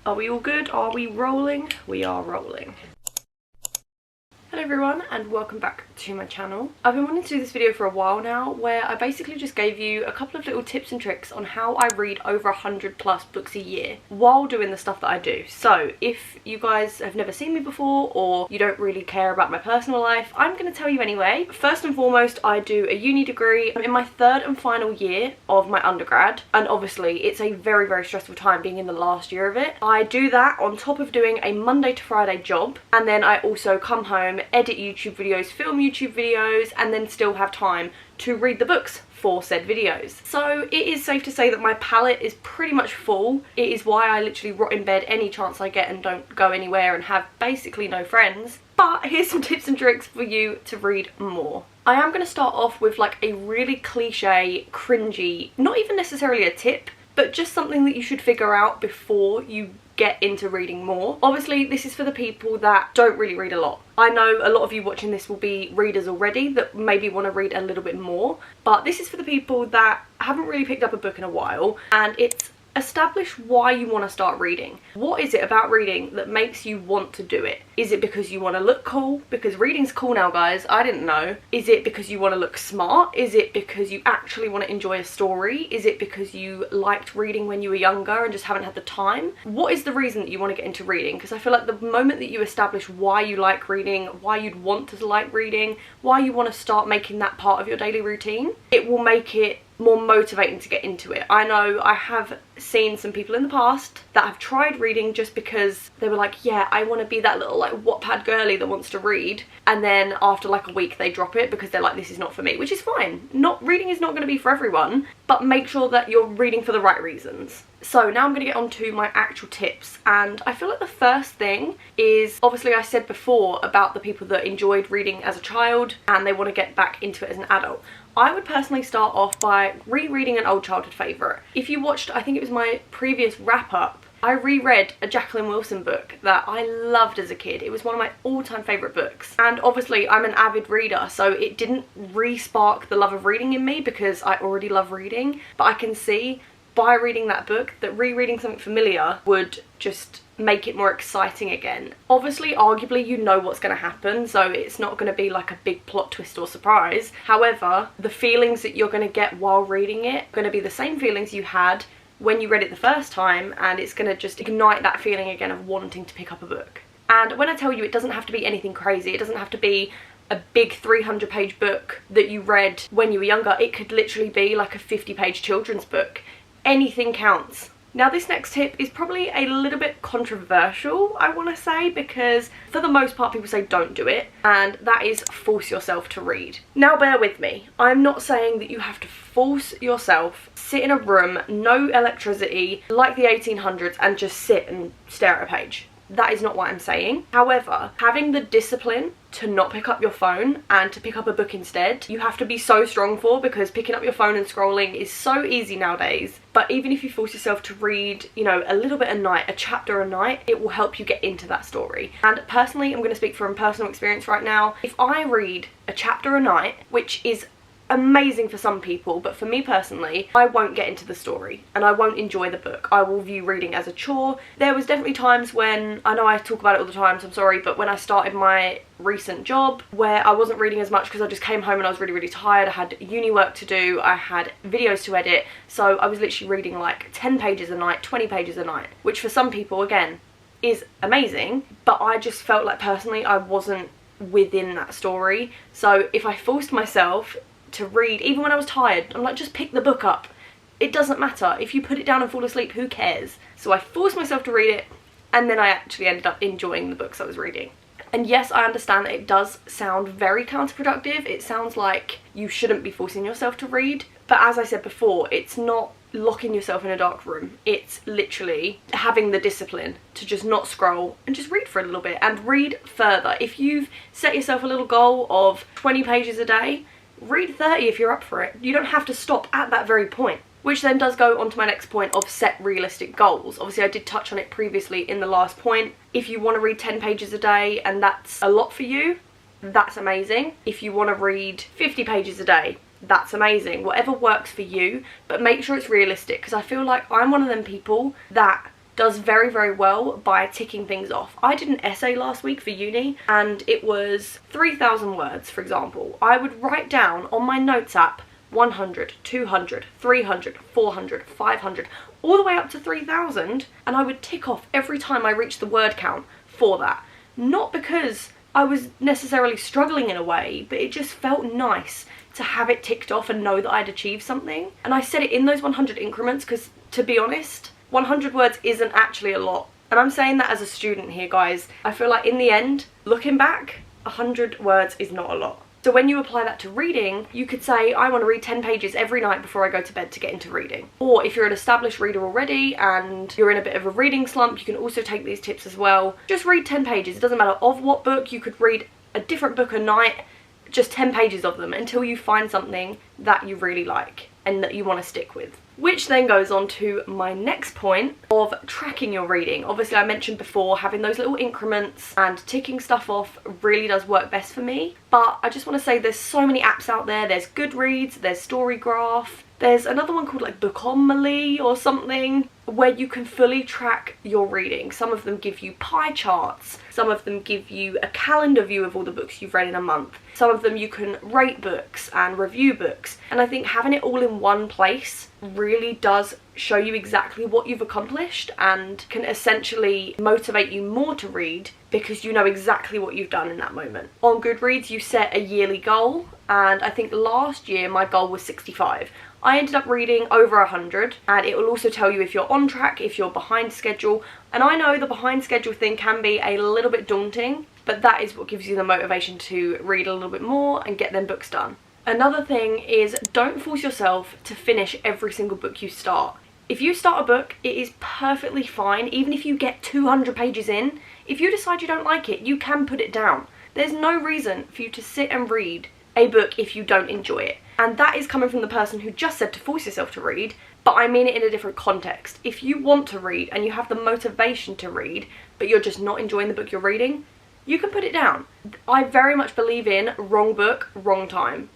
Are we all good? Are we rolling? We are rolling. Hello everyone and welcome back to my channel. I've been wanting to do this video for a while now where I basically just gave you a couple of little tips and tricks on how I read over 100 plus books a year while doing the stuff that I do. So if you guys have never seen me before or you don't really care about my personal life, I'm going to tell you anyway. First and foremost, I do a uni degree. I'm in my third and final year of my undergrad, and obviously it's a very, very stressful time being in the last year of it. I do that on top of doing a Monday to Friday job, and then I also come home, edit YouTube videos, film YouTube videos, and then still have time to read the books for said videos. So it is safe to say that my palette is pretty much full. It is why I literally rot in bed any chance I get and don't go anywhere and have basically no friends. But here's some tips and tricks for you to read more. I am going to start off with like a really cliche, cringy, not even necessarily a tip, but just something that you should figure out before you get into reading more. Obviously this is for the people that don't really read a lot. I know a lot of you watching this will be readers already that maybe want to read a little bit more, but this is for the people that haven't really picked up a book in a while, and it's establish why you want to start reading. What is it about reading that makes you want to do it? Is it because you want to look cool? Because reading's cool now, guys. I didn't know. Is it because you want to look smart? Is it because you actually want to enjoy a story? Is it because you liked reading when you were younger and just haven't had the time? What is the reason that you want to get into reading? Because I feel like the moment that you establish why you like reading, why you'd want to like reading, why you want to start making that part of your daily routine, it will make it more motivating to get into it. I know I have seen some people in the past that have tried reading just because they were like, yeah, I want to be that little like Wattpad girly that wants to read, and then after like a week they drop it because they're like, this is not for me, which is fine. Reading is not going to be for everyone, but make sure that you're reading for the right reasons. So now I'm going to get on to my actual tips, and I feel like the first thing is, obviously I said before about the people that enjoyed reading as a child and they want to get back into it as an adult. I would personally start off by rereading an old childhood favourite. If you watched, I think it was my previous wrap-up, I reread a Jacqueline Wilson book that I loved as a kid. It was one of my all-time favourite books. And obviously I'm an avid reader, so it didn't re-spark the love of reading in me because I already love reading. But I can see by reading that book that rereading something familiar would just make it more exciting again. Obviously, arguably, you know what's going to happen, so it's not going to be like a big plot twist or surprise. However, the feelings that you're going to get while reading it are going to be the same feelings you had when you read it the first time, and it's going to just ignite that feeling again of wanting to pick up a book. And when I tell you, it doesn't have to be anything crazy. It doesn't have to be a big 300-page book that you read when you were younger. It could literally be like a 50-page children's book. Anything counts. Now this next tip is probably a little bit controversial, I want to say, because for the most part people say don't do it, and that is force yourself to read. Now bear with me, I'm not saying that you have to force yourself, sit in a room, no electricity, like the 1800s, and just sit and stare at a page. That is not what I'm saying. However, having the discipline to not pick up your phone and to pick up a book instead, you have to be so strong for, because picking up your phone and scrolling is so easy nowadays. But even if you force yourself to read, you know, a little bit a night, a chapter a night, it will help you get into that story. And personally, I'm going to speak from personal experience right now. If I read a chapter a night, which is amazing for some people, but for me personally, I won't get into the story and I won't enjoy the book. I will view reading as a chore. There was definitely times when, I know I talk about it all the time, so I'm sorry, but when I started my recent job where I wasn't reading as much because I just came home and I was really, really tired. I had uni work to do, I had videos to edit, so I was literally reading like 10 pages a night, 20 pages a night, which for some people, again, is amazing, but I just felt like personally I wasn't within that story. So if I forced myself to read, even when I was tired, I'm like, just pick the book up. It doesn't matter. If you put it down and fall asleep, who cares? So I forced myself to read it, and then I actually ended up enjoying the books I was reading. And yes, I understand that it does sound very counterproductive. It sounds like you shouldn't be forcing yourself to read. But as I said before, it's not locking yourself in a dark room. It's literally having the discipline to just not scroll and just read for a little bit and read further. If you've set yourself a little goal of 20 pages a day, read 30 if you're up for it. You don't have to stop at that very point. Which then does go on to my next point of set realistic goals. Obviously I did touch on it previously in the last point. If you want to read 10 pages a day and that's a lot for you, that's amazing. If you want to read 50 pages a day, that's amazing. Whatever works for you, but make sure it's realistic, because I feel like I'm one of them people that does very, very well by ticking things off. I did an essay last week for uni and it was 3,000 words, for example. I would write down on my notes app 100, 200, 300, 400, 500, all the way up to 3,000, and I would tick off every time I reached the word count for that. Not because I was necessarily struggling in a way, but it just felt nice to have it ticked off and know that I'd achieved something. And I said it in those 100 increments because, to be honest, 100 words isn't actually a lot. And I'm saying that as a student here, guys. I feel like in the end, looking back, 100 words is not a lot. So when you apply that to reading, you could say, I want to read 10 pages every night before I go to bed to get into reading. Or if you're an established reader already and you're in a bit of a reading slump, you can also take these tips as well. Just read 10 pages. It doesn't matter of what book. You could read a different book a night, just 10 pages of them until you find something that you really like and that you want to stick with. Which then goes on to my next point of tracking your reading. Obviously, I mentioned before, having those little increments and ticking stuff off really does work best for me. But I just want to say there's so many apps out there. There's Goodreads, there's Storygraph, there's another one called like Bookonomy or something, where you can fully track your reading. Some of them give you pie charts. Some of them give you a calendar view of all the books you've read in a month. Some of them you can rate books and review books. And I think having it all in one place really does show you exactly what you've accomplished and can essentially motivate you more to read because you know exactly what you've done in that moment. On Goodreads, you set a yearly goal, and I think last year my goal was 65. I ended up reading over 100, and it will also tell you if you're on track, if you're behind schedule. And I know the behind schedule thing can be a little bit daunting, but that is what gives you the motivation to read a little bit more and get them books done. Another thing is, don't force yourself to finish every single book you start. If you start a book, it is perfectly fine, even if you get 200 pages in. If you decide you don't like it, you can put it down. There's no reason for you to sit and read a book if you don't enjoy it. And that is coming from the person who just said to force yourself to read, but I mean it in a different context. If you want to read and you have the motivation to read, but you're just not enjoying the book you're reading, you can put it down. I very much believe in wrong book, wrong time.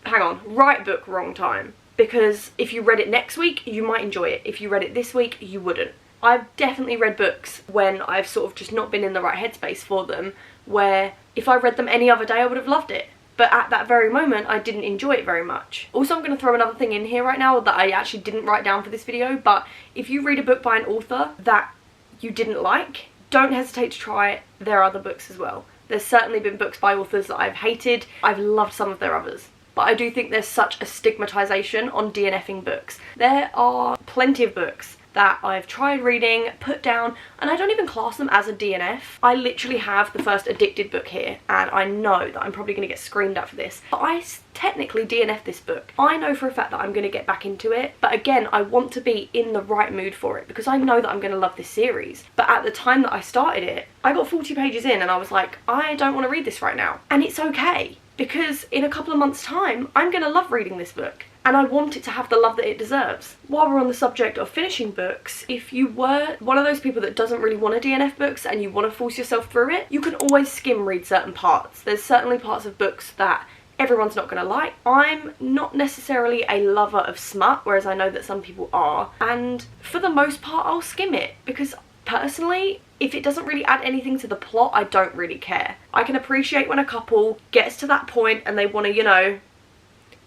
Hang on, right book, wrong time. Because if you read it next week, you might enjoy it. If you read it this week, you wouldn't. I've definitely read books when I've sort of just not been in the right headspace for them, where if I read them any other day, I would have loved it. But at that very moment, I didn't enjoy it very much. Also, I'm going to throw another thing in here right now that I actually didn't write down for this video, but if you read a book by an author that you didn't like, don't hesitate to try their other books as well. There's certainly been books by authors that I've hated. I've loved some of their others. But I do think there's such a stigmatization on DNFing books. There are plenty of books that I've tried reading, put down, and I don't even class them as a DNF. I literally have the first Addicted book here, and I know that I'm probably going to get screamed at for this, but I technically DNF this book. I know for a fact that I'm going to get back into it, but again, I want to be in the right mood for it because I know that I'm going to love this series. But at the time that I started it, I got 40 pages in and I was like, I don't want to read this right now. And it's okay, because in a couple of months' time, I'm going to love reading this book. And I want it to have the love that it deserves. While we're on the subject of finishing books, if you were one of those people that doesn't really want to DNF books and you want to force yourself through it, you can always skim read certain parts. There's certainly parts of books that everyone's not going to like. I'm not necessarily a lover of smut, whereas I know that some people are. And for the most part, I'll skim it because personally, if it doesn't really add anything to the plot, I don't really care. I can appreciate when a couple gets to that point and they want to, you know,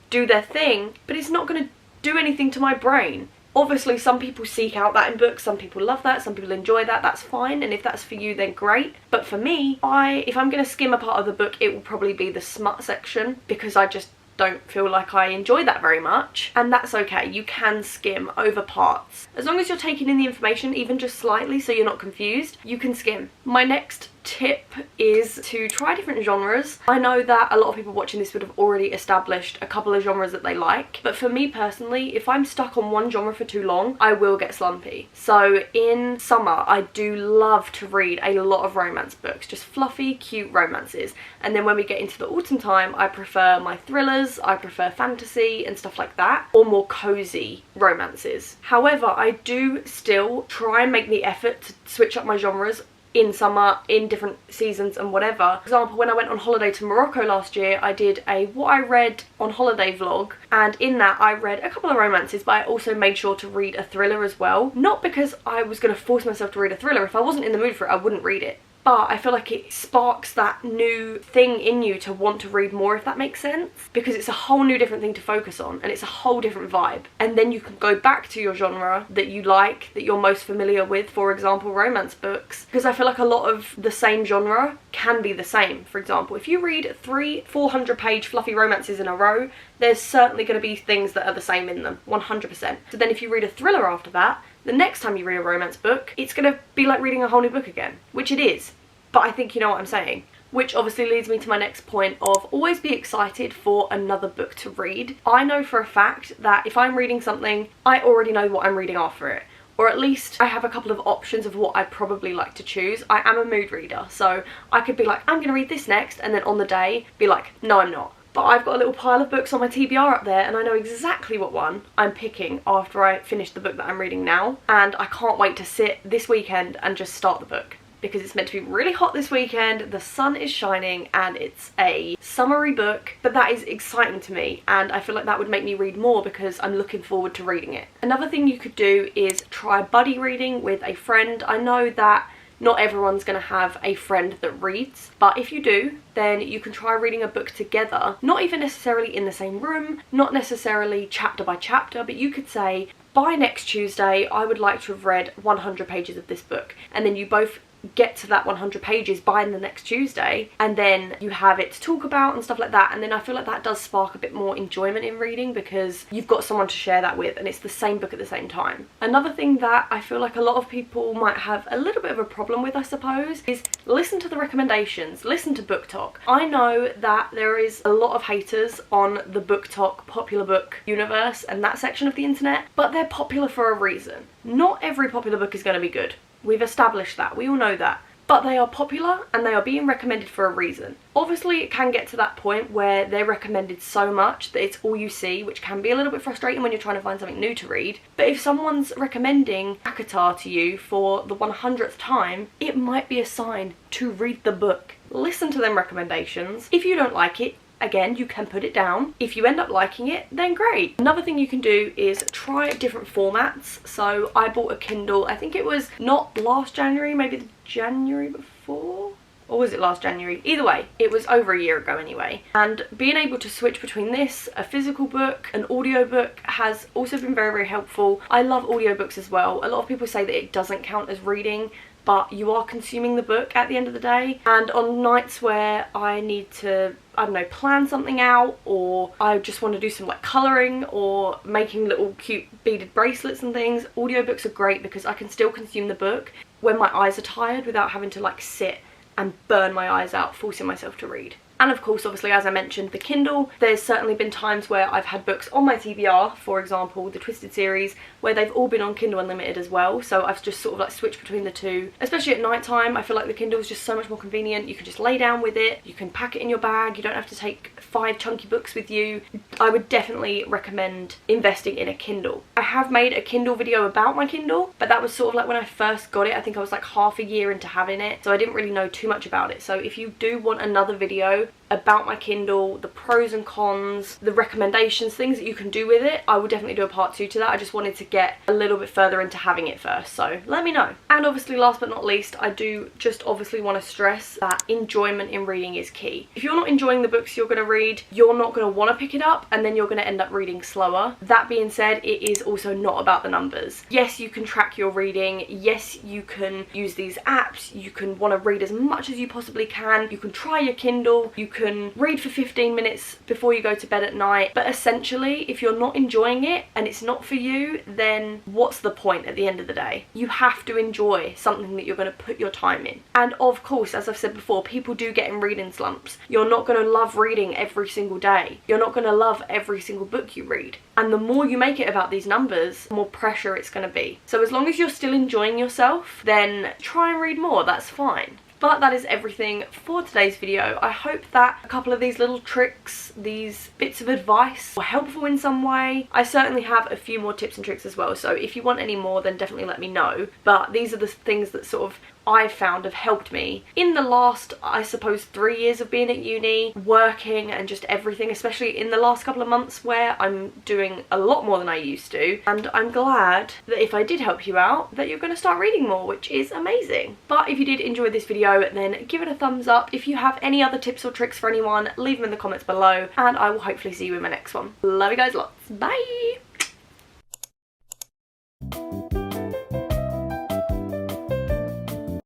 do their thing, but it's not going to do anything to my brain. Obviously, some people seek out that in books, some people love that, some people enjoy that, that's fine, and if that's for you, then great. But for me, if I'm going to skim a part of the book, it will probably be the smut section, because I just don't feel like I enjoy that very much, and that's okay. You can skim over parts. As long as you're taking in the information, even just slightly, so you're not confused, you can skim. My next tip is to try different genres. I know that a lot of people watching this would have already established a couple of genres that they like, but for me personally, if I'm stuck on one genre for too long, I will get slumpy. So in summer, I do love to read a lot of romance books, just fluffy, cute romances. And then when we get into the autumn time, I prefer my thrillers, I prefer fantasy and stuff like that, or more cozy romances. However, I do still try and make the effort to switch up my genres in summer, in different seasons and whatever. For example, when I went on holiday to Morocco last year, I did a what I read on holiday vlog, and in that I read a couple of romances, but I also made sure to read a thriller as well. Not because I was going to force myself to read a thriller. If I wasn't in the mood for it, I wouldn't read it. But I feel like it sparks that new thing in you to want to read more, if that makes sense. Because it's a whole new different thing to focus on, and it's a whole different vibe. And then you can go back to your genre that you like, that you're most familiar with, for example, romance books. Because I feel like a lot of the same genre can be the same. For example, if you read 300-400-page fluffy romances in a row, there's certainly going to be things that are the same in them, 100%. So then if you read a thriller after that, the next time you read a romance book, it's going to be like reading a whole new book again, which it is. But I think you know what I'm saying. Which obviously leads me to my next point of always be excited for another book to read. I know for a fact that if I'm reading something, I already know what I'm reading after it. Or at least I have a couple of options of what I'd probably like to choose. I am a mood reader, so I could be like, I'm going to read this next, and then on the day be like, no, I'm not. But I've got a little pile of books on my TBR up there, and I know exactly what one I'm picking after I finish the book that I'm reading now. And I can't wait to sit this weekend and just start the book, because it's meant to be really hot this weekend, the sun is shining, and it's a summery book. But that is exciting to me, and I feel like that would make me read more because I'm looking forward to reading it. Another thing you could do is try buddy reading with a friend. I know that not everyone's going to have a friend that reads, but if you do, then you can try reading a book together, not even necessarily in the same room, not necessarily chapter by chapter, but you could say, by next Tuesday, I would like to have read 100 pages of this book, and then you both get to that 100 pages by the next Tuesday, and then you have it to talk about and stuff like that. And then I feel like that does spark a bit more enjoyment in reading because you've got someone to share that with, and it's the same book at the same time. Another thing that I feel like a lot of people might have a little bit of a problem with, I suppose, is listen to the recommendations, listen to Book Talk. I know that there is a lot of haters on the Book Talk popular book universe and that section of the internet, but they're popular for a reason. Not every popular book is going to be good. We've established that, we all know that. But they are popular and they are being recommended for a reason. Obviously it can get to that point where they're recommended so much that it's all you see, which can be a little bit frustrating when you're trying to find something new to read. But if someone's recommending Capcut to you for the 100th time, it might be a sign to read the book. Listen to them recommendations. If you don't like it, again, you can put it down. If you end up liking it, then great. Another thing you can do is try different formats. So I bought a Kindle, I think it was not last January, maybe the January before? Or was it last January? Either way, it was over a year ago anyway. And being able to switch between this, a physical book, an audiobook has also been very, very helpful. I love audiobooks as well. A lot of people say that it doesn't count as reading, but you are consuming the book at the end of the day. And on nights where I need to, I don't know, plan something out, or I just want to do some like colouring or making little cute beaded bracelets and things, audiobooks are great because I can still consume the book when my eyes are tired without having to like sit and burn my eyes out forcing myself to read. And of course, obviously, as I mentioned, the Kindle, there's certainly been times where I've had books on my TBR, for example, the Twisted series, where they've all been on Kindle Unlimited as well. So I've just sort of like switched between the two. Especially at night time, I feel like the Kindle is just so much more convenient. You can just lay down with it, you can pack it in your bag, you don't have to take 5 chunky books with you. I would definitely recommend investing in a Kindle. I have made a Kindle video about my Kindle, but that was sort of like when I first got it. I think I was like half a year into having it, so I didn't really know too much about it. So if you do want another video about my Kindle, the pros and cons, the recommendations, things that you can do with it, I will definitely do a part 2 to that. I just wanted to get a little bit further into having it first, so let me know. And obviously, last but not least, I do just obviously want to stress that enjoyment in reading is key. If you're not enjoying the books you're going to read, you're not going to want to pick it up, and then you're going to end up reading slower. That being said, it is also not about the numbers. Yes, you can track your reading. Yes, you can use these apps. You can want to read as much as you possibly can. You can try your Kindle. You can read for 15 minutes before you go to bed at night. But essentially, if you're not enjoying it and it's not for you, then what's the point at the end of the day? You have to enjoy something that you're going to put your time in. And of course, as I've said before, people do get in reading slumps. You're not going to love reading every single day. You're not going to love every single book you read. And the more you make it about these numbers, the more pressure it's going to be. So as long as you're still enjoying yourself, then try and read more, that's fine. But that is everything for today's video. I hope that a couple of these little tricks, these bits of advice, were helpful in some way. I certainly have a few more tips and tricks as well, so if you want any more then definitely let me know. But these are the things that sort of I've found have helped me in the last, I suppose, 3 years of being at uni, working and just everything, especially in the last couple of months where I'm doing a lot more than I used to. And I'm glad that if I did help you out, that you're going to start reading more, which is amazing. But if you did enjoy this video, then give it a thumbs up. If you have any other tips or tricks for anyone, leave them in the comments below, and I will hopefully see you in my next one. Love you guys lots. Bye!